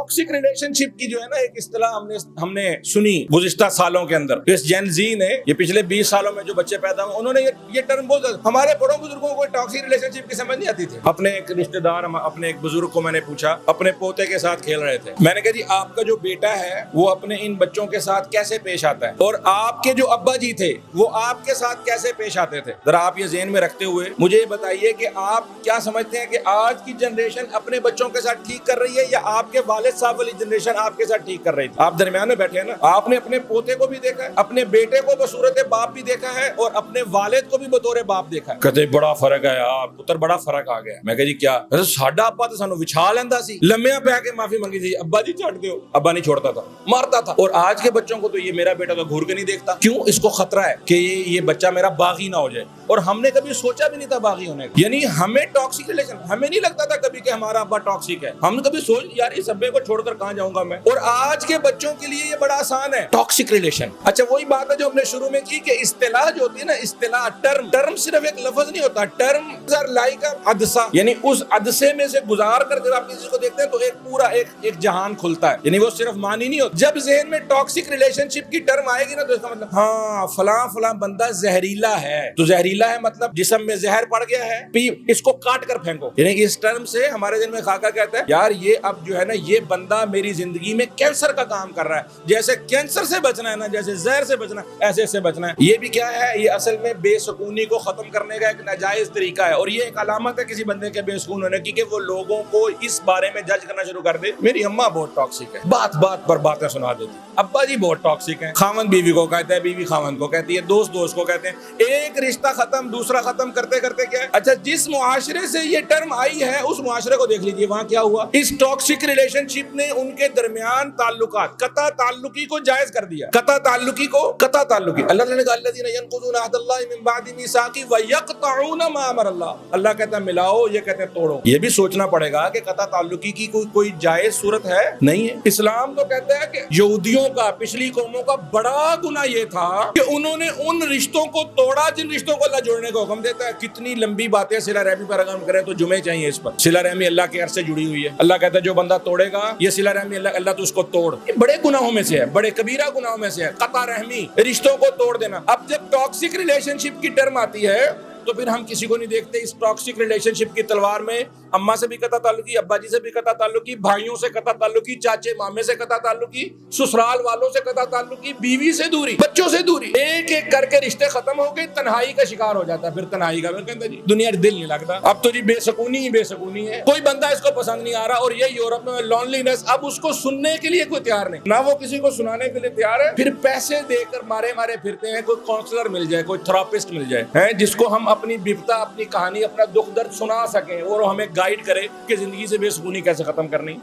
Toxic relationship की जो है ना एक इस्तेलाह हमने सुनी गुज़िश्ता सालों के अंदर। इस जेन जी ने, ये पिछले 20 सालों में जो बच्चे पैदा हुए, उन्होंने ये टर्म बोला। हमारे बड़ों बुजुर्गों को टॉक्सिक रिलेशनशिप की समझ नहीं आती थी। अपने एक रिश्तेदार, अपने एक बुजुर्ग को मैंने पूछा, अपने पोते के साथ खेल रहे थे, मैंने कहा जी आपका जो बेटा है वो अपने इन बच्चों के साथ कैसे पेश आता है, और आपके जो अब्बा जी थे वो आपके साथ कैसे पेश आते थे। जरा आप ये ज़हन में रखते हुए मुझे ये बताइए कि आप क्या समझते हैं कि आज की जनरेशन अपने बच्चों के साथ ठीक कर रही है या आपके वालिद साहब वाली जनरेशन आपके साथ ठीक कर रही थी? आप दरमियान में बैठे हैं ना, आपने अपने पोते को भी देखा है, अपने बेटे को बसूरत बाप भी देखा है और अपने वालिद को भी बतौर बाप देखा है। कहते बड़ा फर्क है यार पुत्र, बड़ा फर्क आ गया। मैं कहा जी क्या? साडा अब्बा तो सानू विछा लेंदा सी, लम्मिया पे आके माफी मांगी थी, अब्बा जी छੱਡ दियो, अब्बा नहीं छोड़ता था, मारता था। और आज के बच्चों को तो ये मेरा बेटा तो घूर के नहीं देखता। क्यों? इसको खतरा है कि ये बच्चा मेरा बागी ना हो जाए, और हमने कभी सोचा भी नहीं था बागी होने का। यानी हमें टॉक्सिक रिलेशन, हमें नहीं लगता था कभी कि हमारा अब्बा टॉक्सिक है। हमने कभी सोच यार इस अब्बे को छोड़कर कहां जाऊंगा मैं। और आज के बच्चों के लिए ये बड़ा आसान है टॉक्सिक रिलेशन। अच्छा वही बात है जो हमने शुरू में की कि इस्तिलाह जो होती है ना, इस्तिलाह टर्म सिर्फ एक लफ्ज नहीं होता। टर्म लाइक अदसा, यानी उस अदसे में से गुजार कर जब आप किसी को देखते हैं तो एक पूरा एक जहान खुलता है। यानी वो सिर्फ मानी नहीं होती। जब ज़हन में टॉक्सिक रिलेशनशिप की टर्म आएगी ना तो इसका मतलब हाँ फलां बंदा जहरीला है। तो जहरीला है मतलब जिस्म में जहर पड़ गया है, इसको काट कर फेंको। यानी इस टर्म से हमारे दिल में खाका कहता है यार ये अब जो है ना ये बंदा मेरी जिंदगी में कैंसर का काम कर रहा है। जैसे कैंसर से बचना है ना, जैसे जहर से बचना है, ऐसे से बचना है। ये भी क्या है? ये असल में बेसुकूनी को खत्म करने का एक नाजायज तरीका है। और ये एक अलामत है किसी बंदे के बेसुकून होने की कि वो लोगों को इस बारे में जज करना शुरू कर दे। मेरी अम्मा बहुत टॉक्सिक है, बात पर बातें सुना देती, अब्बा जी बहुत टॉक्सिक है, खावंद बीवी को कहता है, बीवी खावंद को कहती है, दोस्त को कहते हैं। एक रिश्ता खत्म, दूसरा खत्म करते करते क्या है? अच्छा जिस मुआशरे से ये टर्म आई है उस मुआशरे को देख लीजिए वहां क्या हुआ। इस टॉक्सिक रिलेशनशिप ने उनके दरमियान ताल्लुकात, कता ताल्लुकी को जायज कर दिया। कता ताल्लुकी अल्लाह ने कहा अल्लज़ीना यनकुज़ूना अहदल्लाहि मिन बादि मीसाक़ि व यक़तऊना मा अमरल्लाह। अल्लाह कहता है मिलाओ, ये कहते हैं तोड़ो। ये भी सोचना पड़ेगा कि कता ताल्लुकी की कोई जायज सूरत है नहीं है। इस्लाम तो कहता है कि यहूदियों का, पिछली कौमों का बड़ा गुनाह ये था कि उन्होंने उन रिश्तों को तोड़ा जिन रिश्तों को अल्लाह जोड़ने का हुक्म देता है। कितनी लंबी बातें सिला रहमी पर अगर हम करें तो जुमे चाहिए इस पर। सिला रहमी अल्लाह के अर्श से जुड़ी हुई है। अल्लाह कहता है जो बंदा तोड़ेगा ये सिला रहमी अल्लाह तो उसको तोड़। ये बड़े गुनाहों में से है, बड़े कबीरा गुनाहों में से है कता रहमी, रिश्तों को तोड़ देना। अब जब टॉक्सिक रिलेशनशिप की टर्म आती है तो फिर हम किसी को नहीं देखते इस टॉक्सिक रिलेशनशिप की तलवार में अम्मा से भी कता ताल्लुकी, अब्बा जी से भी कता ताल्लुकी, भाइयों से कता ताल्लुकी, चाचे मामे से कता ताल्लुकी, ससुराल वालों से कता ताल्लुकी, बीवी से दूरी, बच्चों से दूरी, एक एक करके रिश्ते खत्म हो गए। तन्हाई का शिकार हो जाता है। फिर तन्हाई का कहता जी दुनिया दिल नहीं लगता, अब तो जी बेसुकूनी ही बेसुकूनी है, कोई बंदा इसको पसंद नहीं आ रहा। और ये यूरोप में लॉनलीनेस, अब उसको सुनने के लिए कोई तैयार नहीं, ना वो किसी को सुनाने के लिए तैयार है। फिर पैसे देकर मारे फिरते हैं। कोई काउंसलर मिल जाए, कोई थेरापिस्ट मिल जाए है जिसको हम अपनी विपदा, अपनी कहानी, अपना दुख दर्द सुना सकें और हमें गाइड करे कि जिंदगी से बेसुकूनी कैसे खत्म करनी।